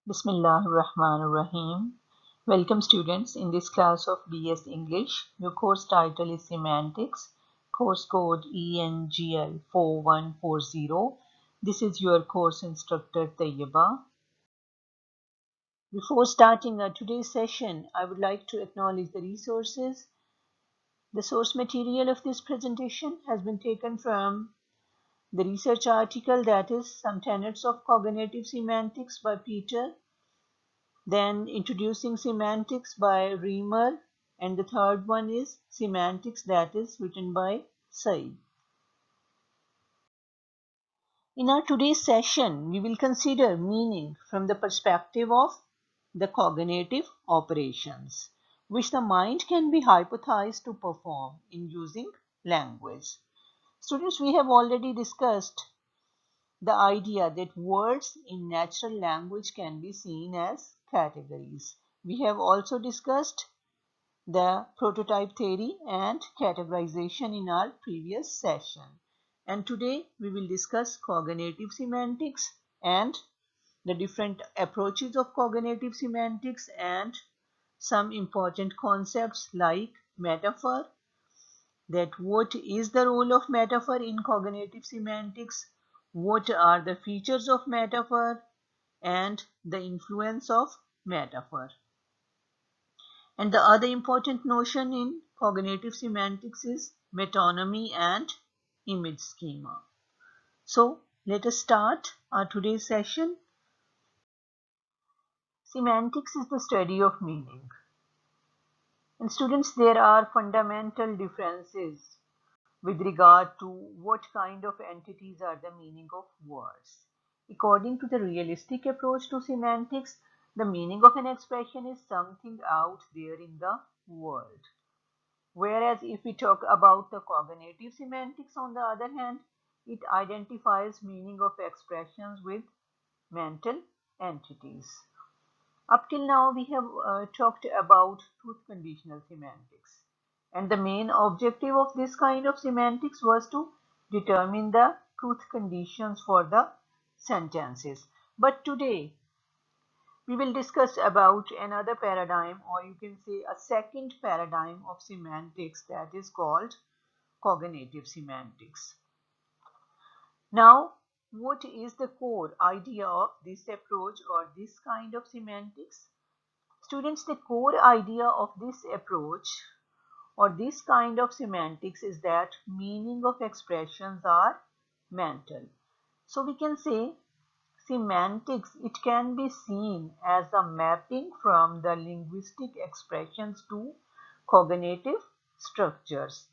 Bismillahirrahmanirrahim. Welcome students in this class of BS English. Your course title is Semantics, course code ENGL 4140. This is your course instructor Tayyaba. Before starting today's session, I would like to acknowledge the resources. The source material of this presentation has been taken from the research article, that is Some Tenets of Cognitive Semantics by Peter. Then Introducing Semantics by Reamer, and the third one is Semantics, that is written by Said. In our today's session, we will consider meaning from the perspective of the cognitive operations, which the mind can be hypothesized to perform in using language. Students, we have already discussed the idea that words in natural language can be seen as categories. We have also discussed the prototype theory and categorization in our previous session. And today we will discuss cognitive semantics and the different approaches of cognitive semantics and some important concepts like metaphor, that what is the role of metaphor in cognitive semantics, what are the features of metaphor, and the influence of metaphor. And the other important notion in cognitive semantics is metonymy and image schema. So let us start our today's session. Semantics is the study of meaning. And students, there are fundamental differences with regard to what kind of entities are the meaning of words. According to the realistic approach to semantics, the meaning of an expression is something out there in the world. Whereas if we talk about the cognitive semantics, on the other hand, it identifies meaning of expressions with mental entities. Up till now, we have talked about truth conditional semantics. And the main objective of this kind of semantics was to determine the truth conditions for the sentences. But today, we will discuss about another paradigm, or you can say a second paradigm of semantics, that is called cognitive semantics. Now, what is the core idea of this approach or this kind of semantics? Students, the core idea of this approach or this kind of semantics is that meaning of expressions are mental. So we can say semantics, it can be seen as a mapping from the linguistic expressions to cognitive structures.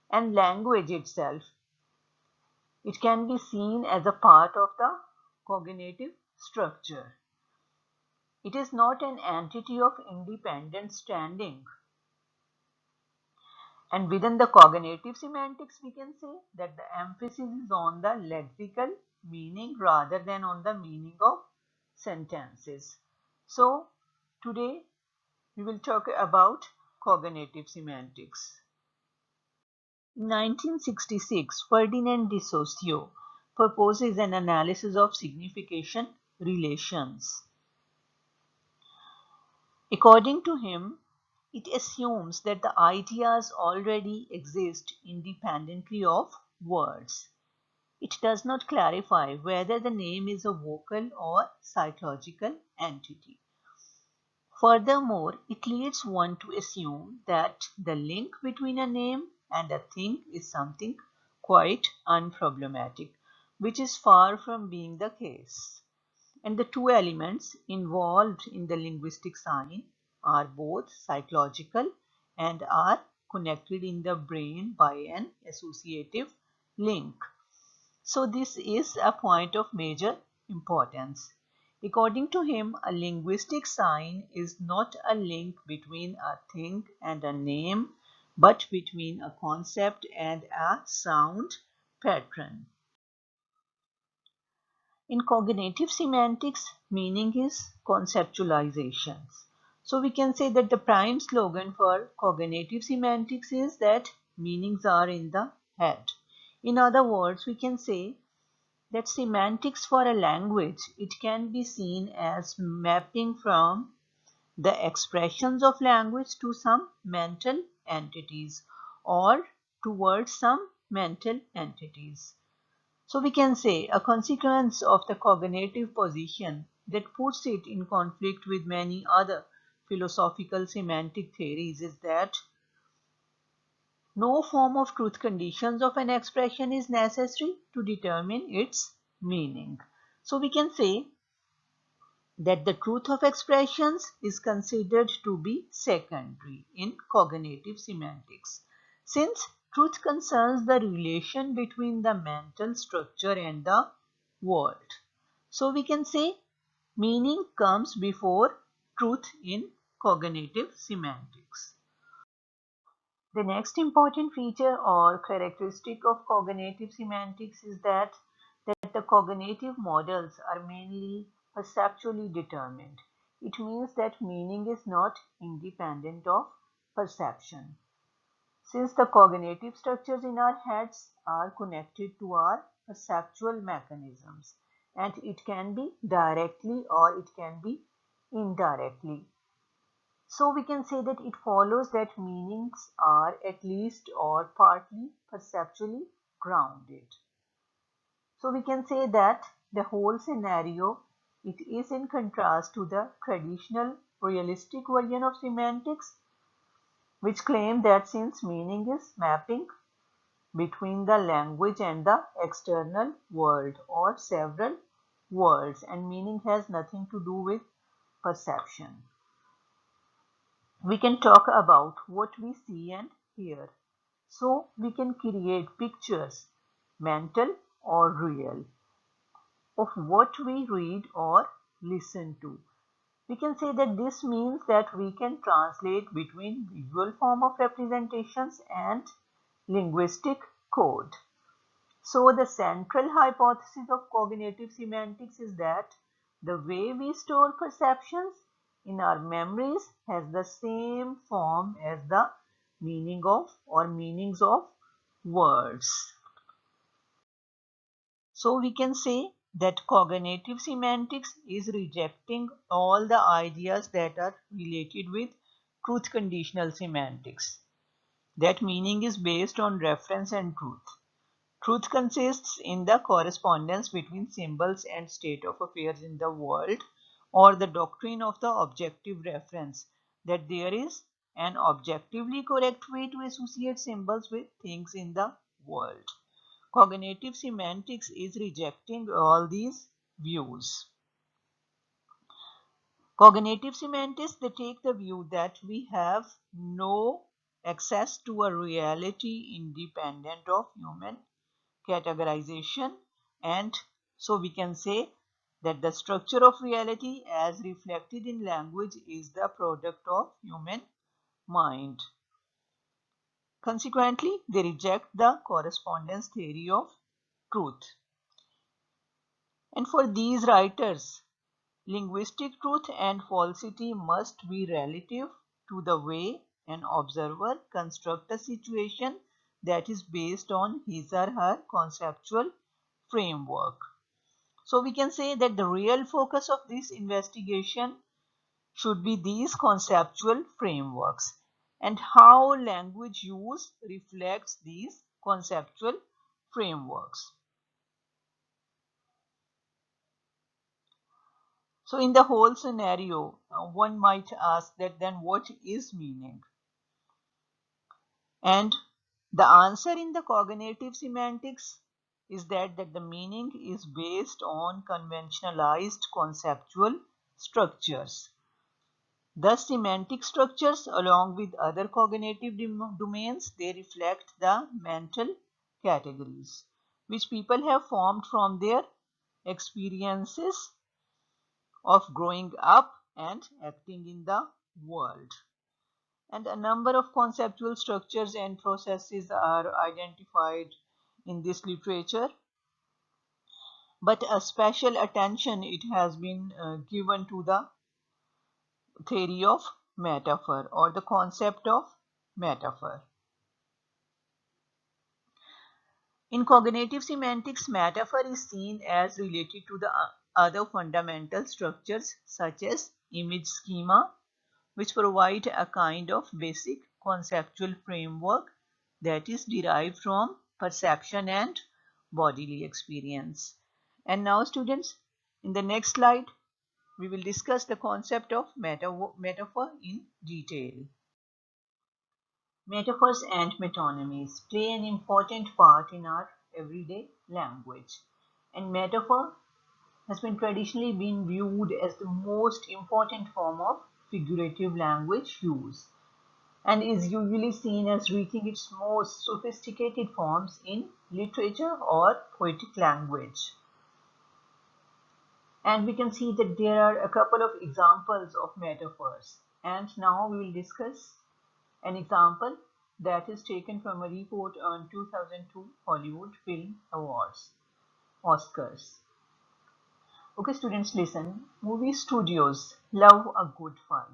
And language itself, it can be seen as a part of the cognitive structure. It is not an entity of independent standing. And within the cognitive semantics, we can say that the emphasis is on the lexical meaning rather than on the meaning of sentences. So, today we will talk about cognitive semantics. In 1966, Ferdinand de Saussure proposes an analysis of signification relations. According to him, it assumes that the ideas already exist independently of words. It does not clarify whether the name is a vocal or psychological entity. Furthermore, it leads one to assume that the link between a name and a thing is something quite unproblematic, which is far from being the case. And the two elements involved in the linguistic sign are both psychological and are connected in the brain by an associative link. So this is a point of major importance. According to him, a linguistic sign is not a link between a thing and a name, but between a concept and a sound pattern. In cognitive semantics, meaning is conceptualizations. So we can say that the prime slogan for cognitive semantics is that meanings are in the head. In other words, we can say that semantics for a language, it can be seen as mapping from the expressions of language to some mental entities or towards some mental entities. So we can say a consequence of the cognitive position that puts it in conflict with many other philosophical semantic theories is that no form of truth conditions of an expression is necessary to determine its meaning. So we can say that the truth of expressions is considered to be secondary in cognitive semantics, since truth concerns the relation between the mental structure and the world. So we can say meaning comes before truth in cognitive semantics. The next important feature or characteristic of cognitive semantics is that the cognitive models are mainly perceptually determined. It means that meaning is not independent of perception. Since the cognitive structures in our heads are connected to our perceptual mechanisms, and it can be directly or it can be indirectly. So we can say that it follows that meanings are at least or partly perceptually grounded. So we can say that the whole scenario, it is in contrast to the traditional realistic version of semantics, which claim that since meaning is mapping between the language and the external world or several worlds, and meaning has nothing to do with perception. We can talk about what we see and hear. So we can create pictures, mental or real, of what we read or listen to. We can say that this means that we can translate between visual form of representations and linguistic code. So the central hypothesis of cognitive semantics is that the way we store perceptions in our memories has the same form as the meaning of or meanings of words. So we can say that cognitive semantics is rejecting all the ideas that are related with truth conditional semantics. That meaning is based on reference and truth. Truth consists in the correspondence between symbols and state of affairs in the world, or the doctrine of the objective reference, that there is an objectively correct way to associate symbols with things in the world. Cognitive semantics is rejecting all these views. Cognitive semantics, they take the view that we have no access to a reality independent of human categorization, and so we can say that the structure of reality as reflected in language is the product of human mind. Consequently, they reject the correspondence theory of truth. And for these writers, linguistic truth and falsity must be relative to the way an observer constructs a situation that is based on his or her conceptual framework. So we can say that the real focus of this investigation should be these conceptual frameworks and how language use reflects these conceptual frameworks. So in the whole scenario, one might ask that then what is meaning? And the answer in the cognitive semantics is that the meaning is based on conventionalized conceptual structures. Thus, semantic structures, along with other cognitive domains, they reflect the mental categories which people have formed from their experiences of growing up and acting in the world. And a number of conceptual structures and processes are identified in this literature, but a special attention it has been given to the theory of metaphor or the concept of metaphor. In cognitive semantics, metaphor is seen as related to the other fundamental structures such as image schema, which provide a kind of basic conceptual framework that is derived from perception and bodily experience. And now, students, in the next slide, we will discuss the concept of metaphor in detail. Metaphors and metonymies play an important part in our everyday language, and metaphor has been traditionally been viewed as the most important form of figurative language use and is usually seen as reaching its most sophisticated forms in literature or poetic language. And we can see that there are a couple of examples of metaphors. And now we will discuss an example that is taken from a report on 2002 Hollywood Film Awards, Oscars. Okay, students, listen. Movie studios love a good fight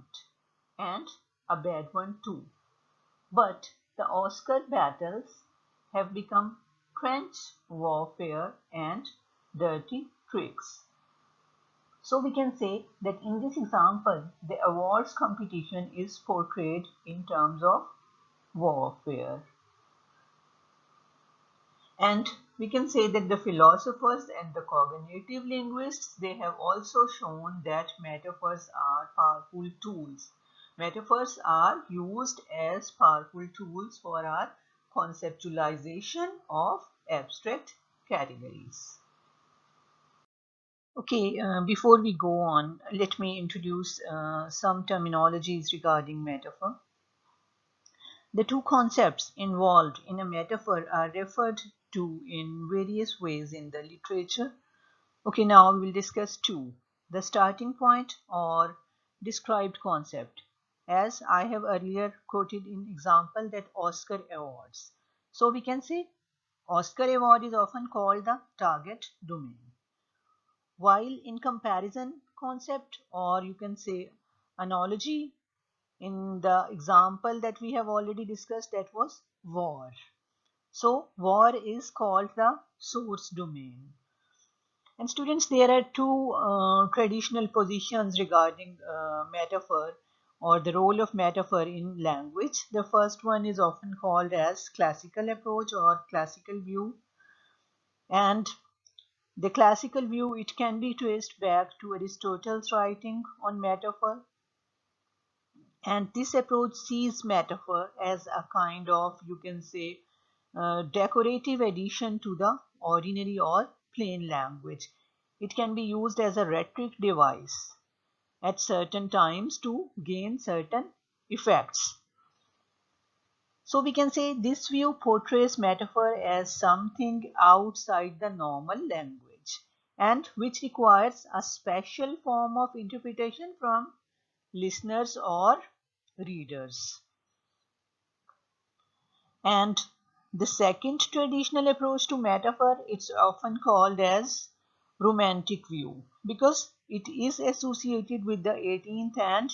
and a bad one too. But the Oscar battles have become trench warfare and dirty tricks. So we can say that in this example, the awards competition is portrayed in terms of warfare. And we can say that the philosophers and the cognitive linguists, they have also shown that metaphors are powerful tools. Metaphors are used as powerful tools for our conceptualization of abstract categories. Okay, before we go on, let me introduce some terminologies regarding metaphor. The two concepts involved in a metaphor are referred to in various ways in the literature. Okay, now we will discuss two. The starting point or described concept. As I have earlier quoted in example that Oscar awards. So we can say Oscar award is often called the target domain. While in comparison concept or you can say analogy in the example that we have already discussed, that was war. So war is called the source domain. And students, there are two traditional positions regarding metaphor or the role of metaphor in language. The first one is often called as classical approach or classical view. And the classical view, it can be traced back to Aristotle's writing on metaphor. And this approach sees metaphor as a kind of, you can say, decorative addition to the ordinary or plain language. It can be used as a rhetoric device at certain times to gain certain effects. So we can say this view portrays metaphor as something outside the normal language and which requires a special form of interpretation from listeners or readers. And the second traditional approach to metaphor, it's often called as romantic view because it is associated with the 18th and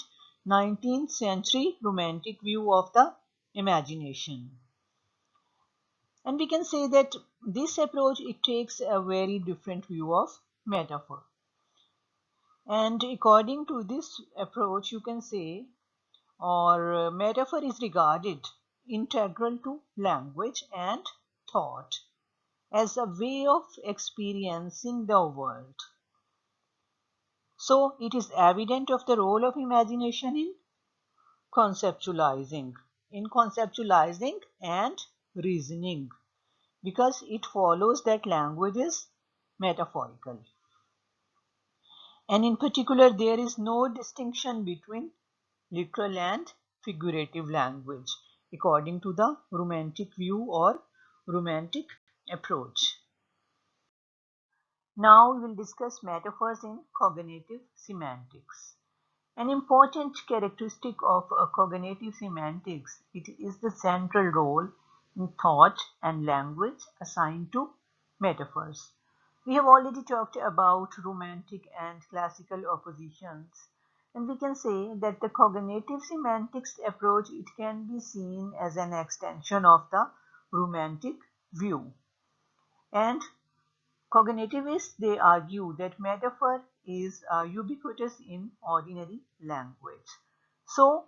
19th century romantic view of the imagination. And we can say that this approach, it takes a very different view of metaphor. And according to this approach, you can say or metaphor is regarded integral to language and thought as a way of experiencing the world. So it is evident of the role of imagination conceptualizing, in conceptualizing and reasoning, because it follows that language is metaphorical. And in particular, there is no distinction between literal and figurative language according to the romantic view or romantic approach. Now we will discuss metaphors in cognitive semantics. An important characteristic of cognitive semantics, it is the central role in thought and language assigned to metaphors. We have already talked about romantic and classical oppositions, and we can say that the cognitive semantics approach, it can be seen as an extension of the romantic view. And cognitivists, they argue that metaphor is ubiquitous in ordinary language. So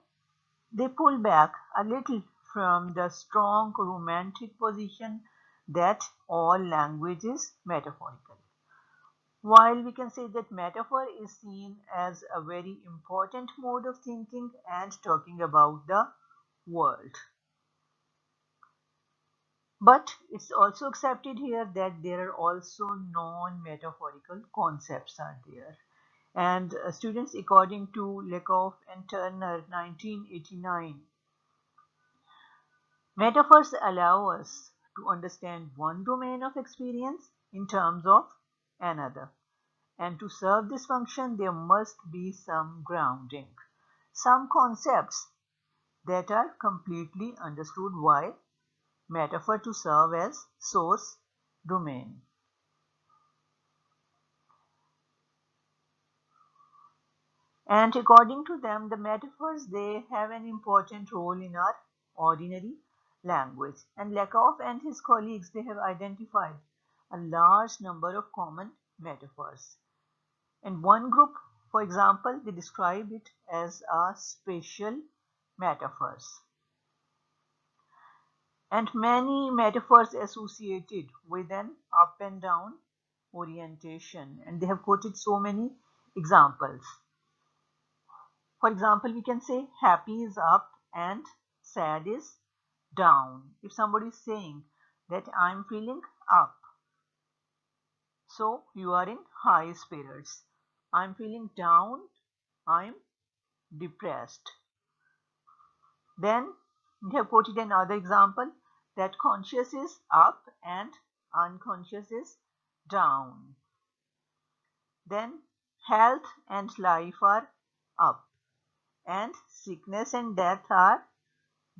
they pull back a little from the strong romantic position that all language is metaphorical. While we can say that metaphor is seen as a very important mode of thinking and talking about the world. But it's also accepted here that there are also non-metaphorical concepts are there. And students, according to Lakoff and Turner, 1989, metaphors allow us to understand one domain of experience in terms of another. And to serve this function, there must be some grounding, some concepts that are completely understood. Why? Metaphor to serve as source domain. And according to them, the metaphors, they have an important role in our ordinary language. And Lakoff and his colleagues, they have identified a large number of common metaphors. And one group, for example, they describe it as a spatial metaphors. And many metaphors associated with an up and down orientation. And they have quoted so many examples. For example, we can say happy is up and sad is down. If somebody is saying that I'm feeling up, so you are in high spirits. I'm feeling down, I'm depressed. Then we have quoted another example that conscious is up and unconscious is down. Then health and life are up and sickness and death are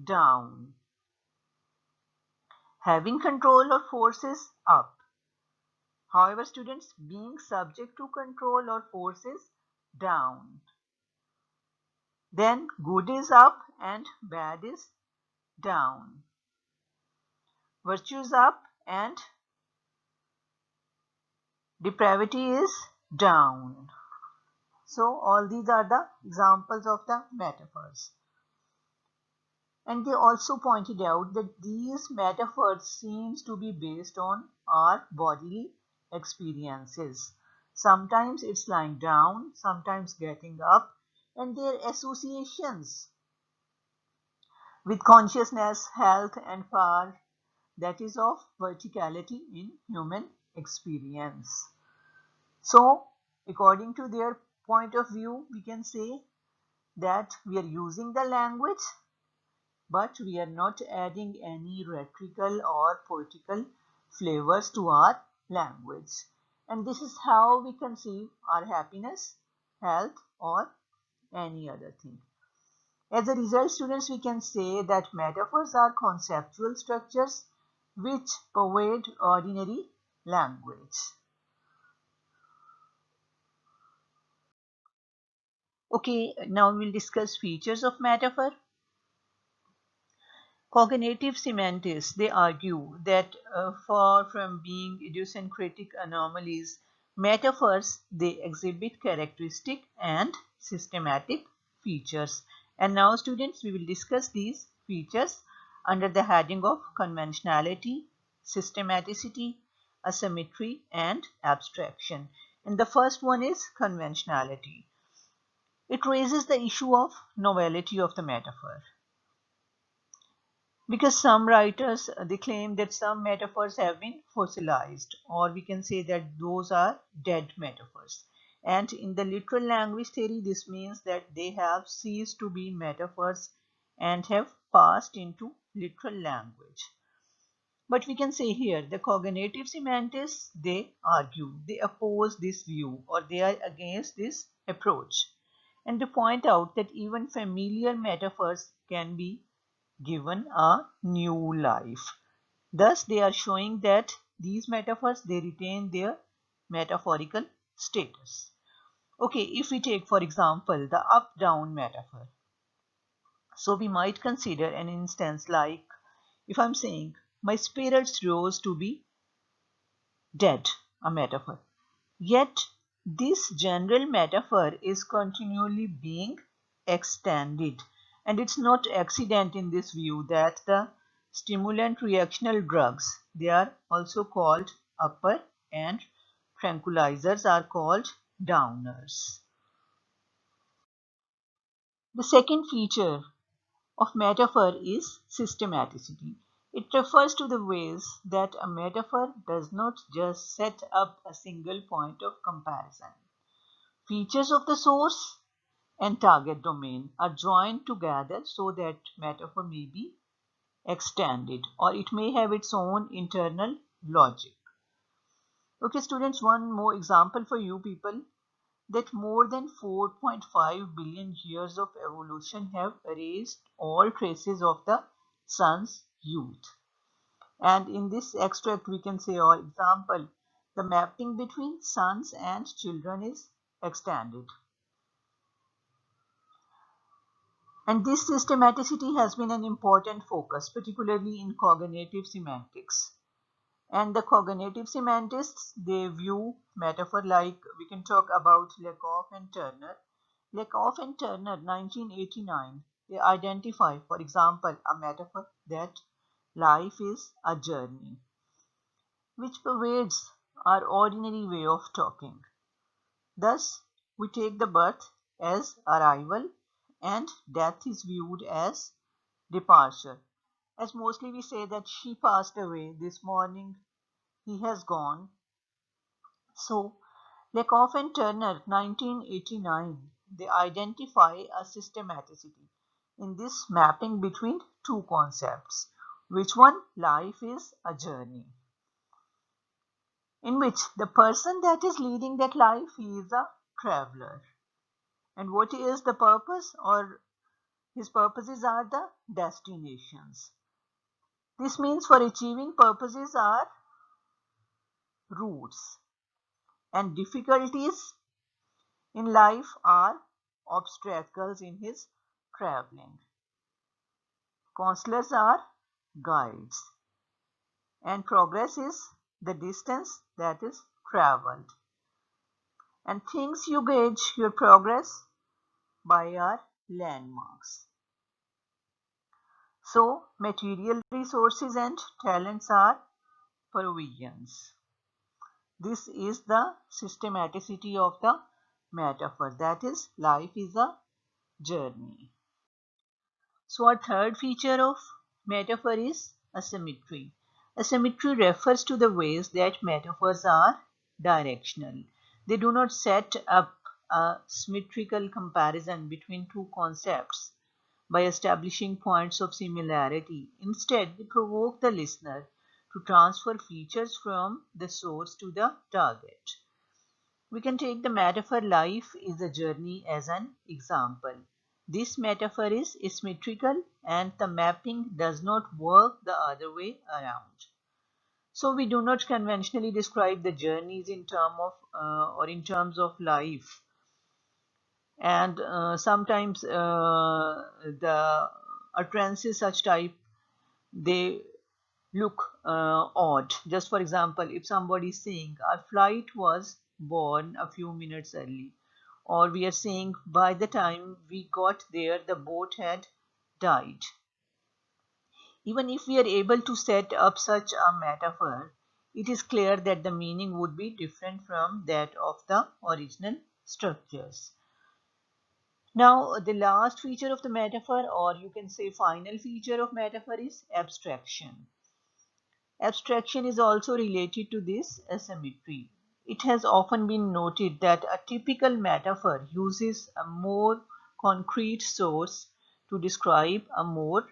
down. Having control or force is up. However, students, being subject to control or force is down. Then good is up and bad is down. Virtue is up and depravity is down. So all these are the examples of the metaphors. And they also pointed out that these metaphors seems to be based on our bodily experiences. Sometimes it's lying down, sometimes getting up, and their associations with consciousness, health, and power, that is of verticality in human experience. So, according to their point of view, we can say that we are using the language, but we are not adding any rhetorical or poetical flavors to our language. And this is how we conceive our happiness, health, or any other thing. As a result, students, we can say that metaphors are conceptual structures which pervade ordinary language. Okay, now we'll discuss features of metaphor. Cognitive semantics, they argue that far from being idiosyncratic anomalies, metaphors, they exhibit characteristic and systematic features. And now, students, we will discuss these features under the heading of conventionality, systematicity, asymmetry, and abstraction. And the first one is conventionality. It raises the issue of novelty of the metaphor. Because some writers, they claim that some metaphors have been fossilized, or we can say that those are dead metaphors. And in the literal language theory, this means that they have ceased to be metaphors and have passed into literal language. But we can say here, the cognitive semantics, they argue, they oppose this view, or they are against this approach. And they point out that even familiar metaphors can be given a new life. Thus, they are showing that these metaphors, they retain their metaphorical status. Okay, if we take, for example, the up-down metaphor. So we might consider an instance like, if I'm saying, my spirits rose to be dead, a metaphor. Yet this general metaphor is continually being extended, and it's not accident in this view that the stimulant reactional drugs, they are also called upper, and tranquilizers are called downers. The second feature of metaphor is systematicity. It refers to the ways that a metaphor does not just set up a single point of comparison. Features of the source and target domain are joined together so that metaphor may be extended, or it may have its own internal logic. Okay, students, one more example for you people, that more than 4.5 billion years of evolution have erased all traces of the sun's youth. And in this extract we can say, or example, the mapping between sons and children is extended. And this systematicity has been an important focus, particularly in cognitive semantics. And the cognitive semantists, they view metaphor like, we can talk about Lakoff and Turner. Lakoff and Turner, 1989, they identify, for example, a metaphor that life is a journey, which pervades our ordinary way of talking. Thus, we take the birth as arrival and death is viewed as departure. As mostly we say that she passed away this morning, he has gone. So, Lakoff and Turner, 1989, they identify a systematicity in this mapping between two concepts. Which one? Life is a journey, in which the person that is leading that life, he is a traveler. And what is the purpose, or his purposes are the destinations. This means for achieving purposes are routes, and difficulties in life are obstacles in his traveling. Counselors are guides, and progress is the distance that is traveled. And things you gauge your progress by are landmarks. So, material resources and talents are provisions. This is the systematicity of the metaphor, that is, life is a journey. So, our third feature of metaphor is asymmetry. Asymmetry refers to the ways that metaphors are directional. They do not set up a symmetrical comparison between two concepts by establishing points of similarity. Instead, they provoke the listener to transfer features from the source to the target. We can take the metaphor life is a journey as an example. This metaphor is symmetrical and the mapping does not work the other way around. So we do not conventionally describe the journeys in terms of life, and sometimes the utterances such type, they look odd. Just for example, if somebody is saying our flight was born a few minutes early, or we are saying by the time we got there the boat had died. Even if we are able to set up such a metaphor, it is clear that the meaning would be different from that of the original structures. Now, the last feature of the metaphor, or you can say final feature of metaphor, is abstraction. Abstraction is also related to this asymmetry. It has often been noted that a typical metaphor uses a more concrete source to describe a more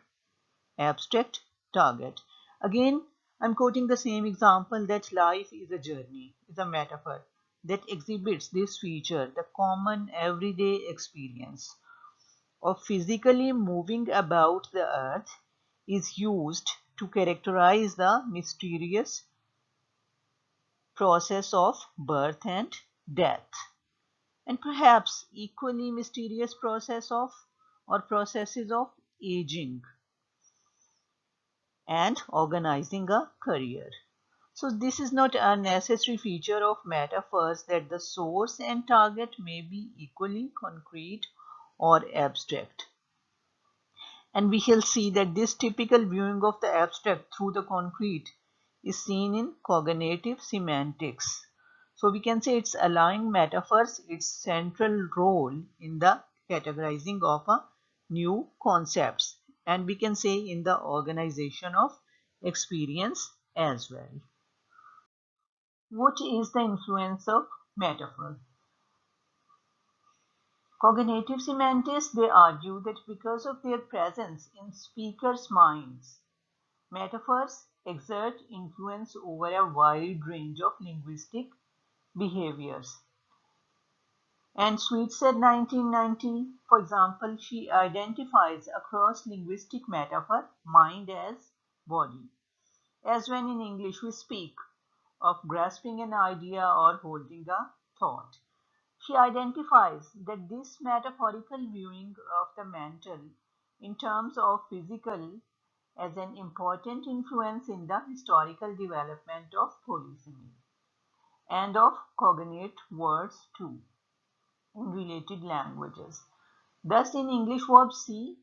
abstract target. Again, I'm quoting the same example that life is a journey, is a metaphor that exhibits this feature, the common everyday experience of physically moving about the earth is used to characterize the mysterious process of birth and death, and perhaps equally mysterious process of or processes of aging and organizing a career. So this is not a necessary feature of metaphors that the source and target may be equally concrete or abstract. And we shall see that this typical viewing of the abstract through the concrete is seen in cognitive semantics. So we can say it's allowing metaphors its central role in the categorizing of a new concepts, and we can say in the organization of experience as well. What is the influence of metaphor? Cognitive semantics, they argue that because of their presence in speakers' minds, metaphors exert influence over a wide range of linguistic behaviors. And Switzer 1990, for example, she identifies across linguistic metaphor mind as body, as when in English we speak of grasping an idea or holding a thought. She identifies that this metaphorical viewing of the mental in terms of physical as an important influence in the historical development of polysemy and of cognate words too in related languages. Thus, in English verb see,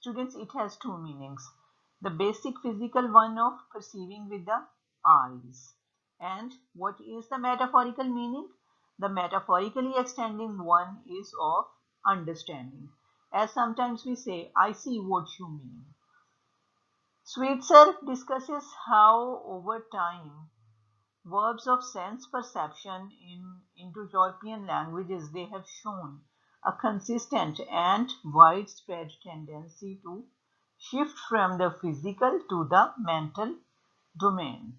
students, it has two meanings. The basic physical one of perceiving with the eyes. And what is the metaphorical meaning? The metaphorically extending one is of understanding. As sometimes we say, I see what you mean. Switzer discusses how over time verbs of sense perception in Indo-European languages, they have shown a consistent and widespread tendency to shift from the physical to the mental domain.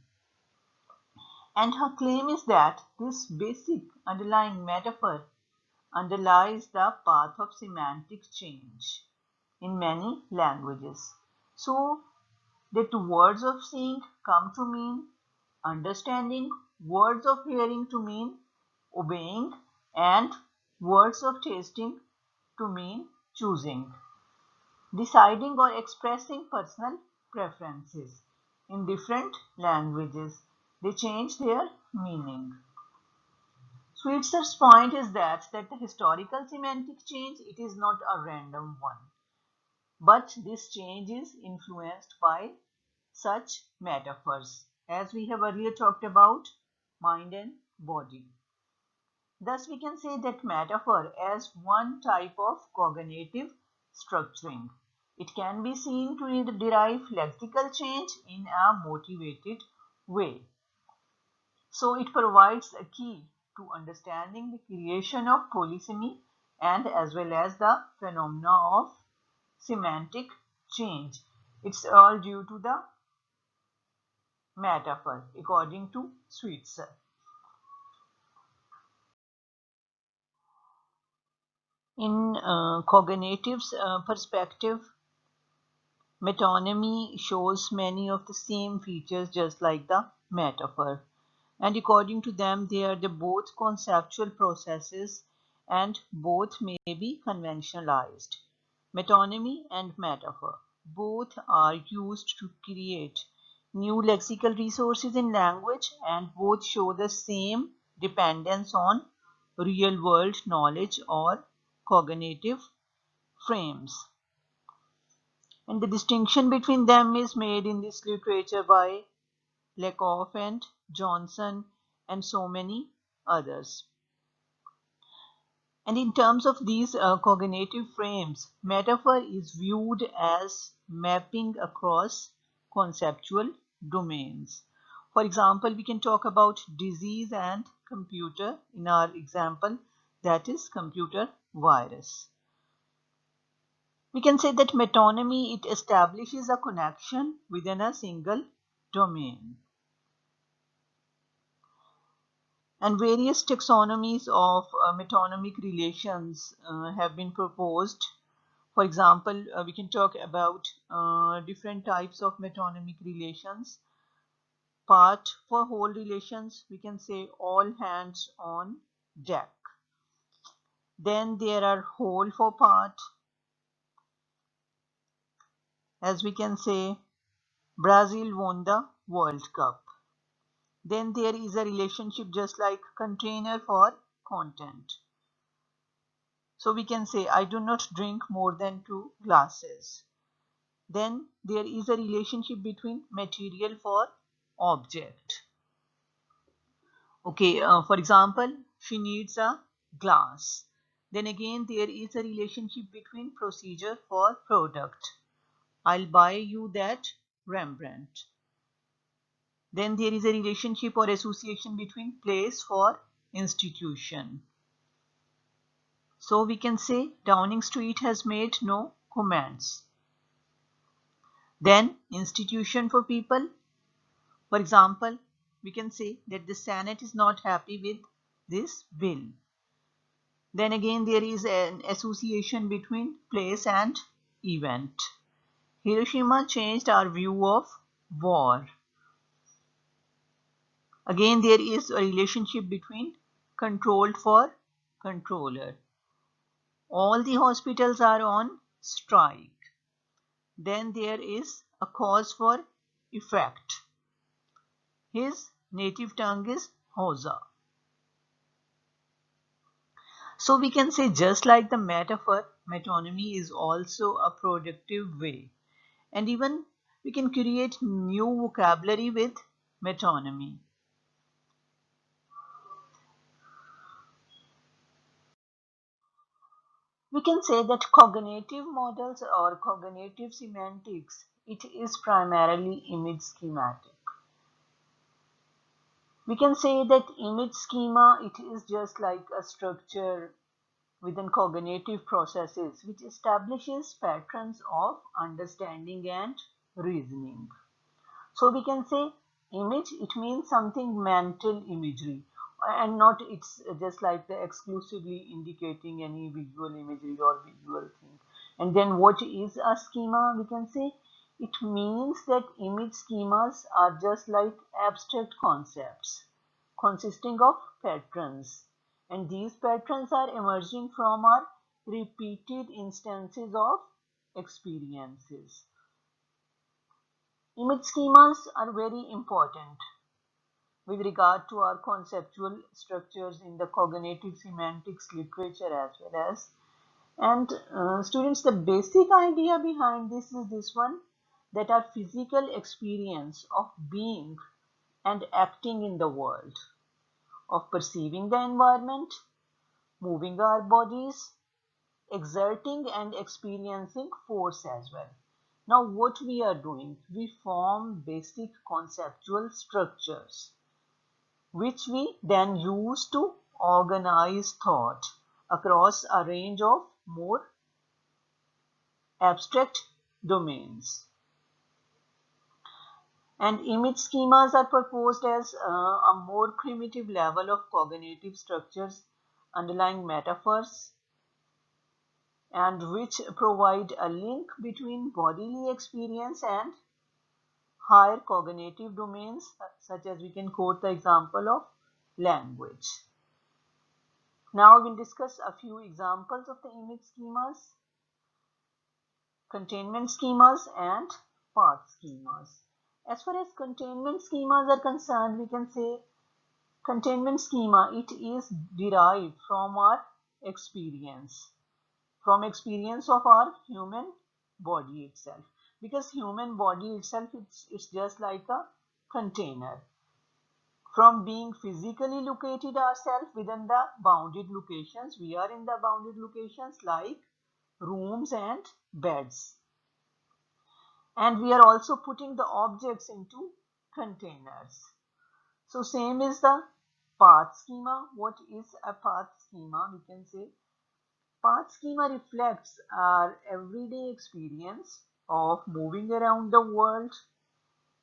And her claim is that this basic underlying metaphor underlies the path of semantic change in many languages. So that words of seeing come to mean understanding, words of hearing to mean obeying, and words of tasting to mean choosing, deciding or expressing personal preferences. In different languages, they change their meaning. Switzer's point is that the historical semantic change, it is not a random one, but this change is influenced by such metaphors, as we have earlier talked about mind and body. Thus, we can say that metaphor as one type of cognitive structuring. It can be seen to derive lexical change in a motivated way. So, it provides a key to understanding the creation of polysemy and as well as the phenomena of semantic change. It's all due to the metaphor, according to Switzer. In cognitive's perspective, metonymy shows many of the same features just like the metaphor. And according to them, they are the both conceptual processes and both may be conventionalized. Metonymy and metaphor both are used to create new lexical resources in language, and both show the same dependence on real world knowledge or cognitive frames. And the distinction between them is made in this literature by Lakoff and Johnson and so many others. And in terms of these cognitive frames, metaphor is viewed as mapping across conceptual domains. For example, we can talk about disease and computer in our example, that is computer virus. We can say that metonymy, it establishes a connection within a single domain. And various taxonomies of metonymic relations have been proposed. For example, we can talk about different types of metonymic relations. Part for whole relations, we can say all hands on deck. Then there are whole for part, as we can say Brazil won the World Cup. Then there is a relationship just like container for content. So we can say I do not drink more than 2 glasses. Then there is a relationship between material for object. Okay, for example, she needs a glass. Then again there is a relationship between procedure for product. I'll buy you that Rembrandt. Then there is a relationship or association between place for institution. So we can say Downing Street has made no comments. Then institution for people. For example, we can say that the Senate is not happy with this bill. Then again there is an association between place and event. Hiroshima changed our view of war. Again there is a relationship between controlled for controller. All the hospitals are on strike. Then there is a cause for effect. His native tongue is Hausa. So we can say just like the metaphor, metonymy is also a productive way. And even we can create new vocabulary with metonymy. We can say that cognitive models or cognitive semantics, it is primarily image schematic. We can say that image schema, it is just like a structure within cognitive processes which establishes patterns of understanding and reasoning. So we can say image, it means something mental imagery and not it's just like the exclusively indicating any visual imagery or visual thing. And then what is a schema? We can say it means that image schemas are just like abstract concepts consisting of patterns, and these patterns are emerging from our repeated instances of experiences. Image schemas are very important with regard to our conceptual structures in the cognitive semantics literature as well as. And students, the basic idea behind this is this one, that our physical experience of being and acting in the world, of perceiving the environment, moving our bodies, exerting and experiencing force as well. Now what we are doing, we form basic conceptual structures which we then use to organize thought across a range of more abstract domains. And image schemas are proposed as a more primitive level of cognitive structures underlying metaphors and which provide a link between bodily experience and higher cognitive domains, such as we can quote the example of language. Now we'll discuss a few examples of the image schemas, containment schemas and path schemas. As far as containment schemas are concerned, we can say containment schema, it is derived from our experience, from experience of our human body itself, because human body itself, it's just like a container. From being physically located ourselves within the bounded locations, we are in the bounded locations like rooms and beds, and we are also putting the objects into containers. So same is the path schema. What is a path schema? We can say path schema reflects our everyday experience of moving around the world,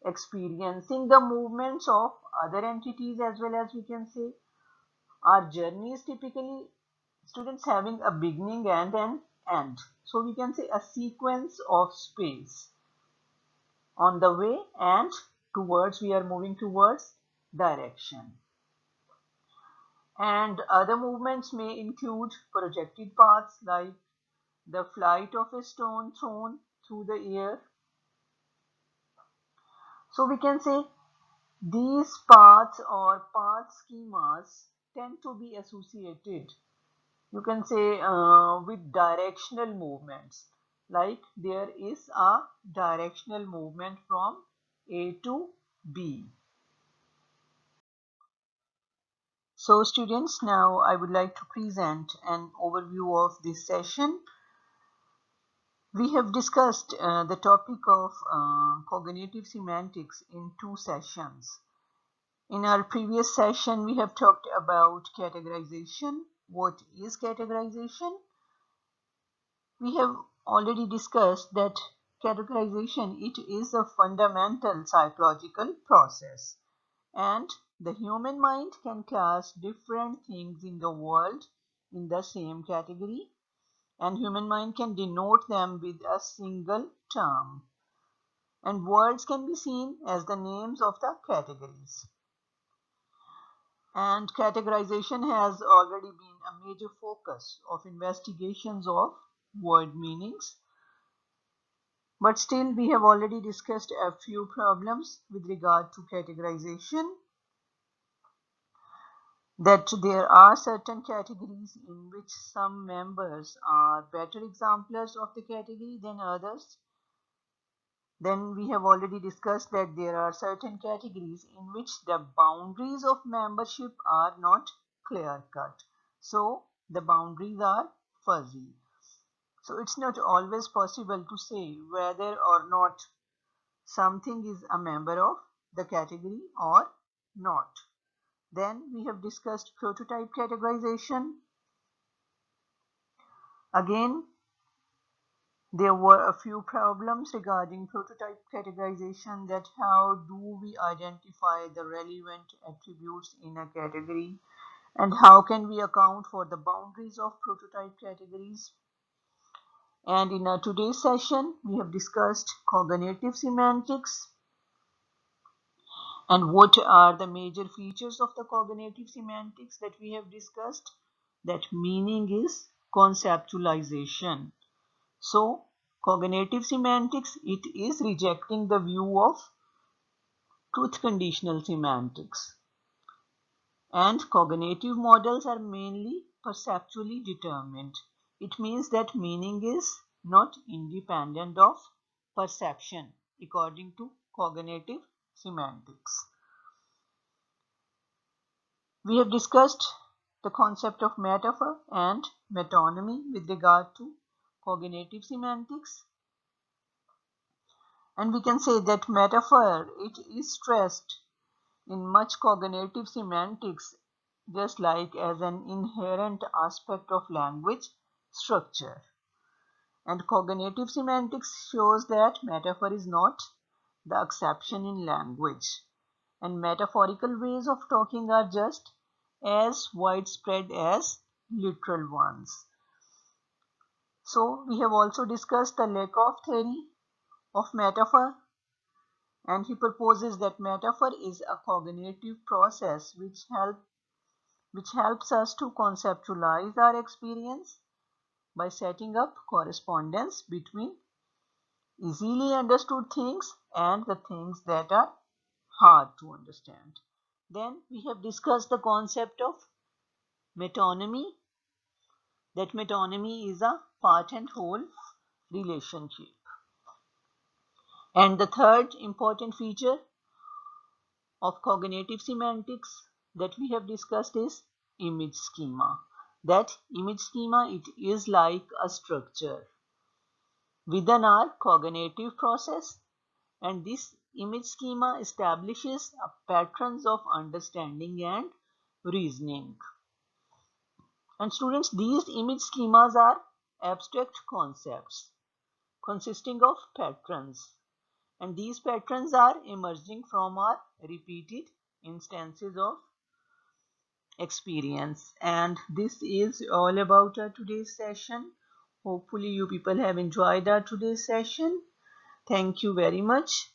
experiencing the movements of other entities, as well as we can say our journey is typically, students, having a beginning and an end. So we can say a sequence of space on the way and towards, we are moving towards direction. And other movements may include projected paths like the flight of a stone thrown through the air. So we can say These paths or path schemas tend to be associated, you can say, with directional movements. Like there is a directional movement from A to B. So students, now I would like to present an overview of this session. We have discussed the topic of cognitive semantics in 2 sessions. In our previous session, we have talked about categorization. What is categorization? We have already discussed that categorization, it is a fundamental psychological process, and the human mind can class different things in the world in the same category, and human mind can denote them with a single term, and words can be seen as the names of the categories. And categorization has already been a major focus of investigations of word meanings. But still, we have already discussed a few problems with regard to categorization. That there are certain categories in which some members are better exemplars of the category than others. Then we have already discussed that there are certain categories in which the boundaries of membership are not clear-cut. So the boundaries are fuzzy. So it's not always possible to say whether or not something is a member of the category or not. Then we have discussed prototype categorization. Again, there were a few problems regarding prototype categorization, that how do we identify the relevant attributes in a category, and how can we account for the boundaries of prototype categories. And in today's session, we have discussed cognitive semantics. And what are the major features of the cognitive semantics that we have discussed? That meaning is conceptualization. So, cognitive semantics, it is rejecting the view of truth conditional semantics. And cognitive models are mainly perceptually determined. It means that meaning is not independent of perception, according to cognitive semantics. We have discussed the concept of metaphor and metonymy with regard to cognitive semantics. And we can say that metaphor, it is stressed in much cognitive semantics, just like as an inherent aspect of language structure. And cognitive semantics shows that metaphor is not the exception in language, and metaphorical ways of talking are just as widespread as literal ones. So we have also discussed the Lakoff theory of metaphor, and he proposes that metaphor is a cognitive process which helps us to conceptualize our experience by setting up correspondence between easily understood things and the things that are hard to understand. Then we have discussed the concept of metonymy, that metonymy is a part and whole relationship. And the third important feature of cognitive semantics that we have discussed is image schema. That image schema, it is like a structure within our cognitive process, and this image schema establishes patterns of understanding and reasoning. And students, these image schemas are abstract concepts consisting of patterns, and these patterns are emerging from our repeated instances of experience. And this is all about our today's session. Hopefully you people have enjoyed our today's session. Thank you very much.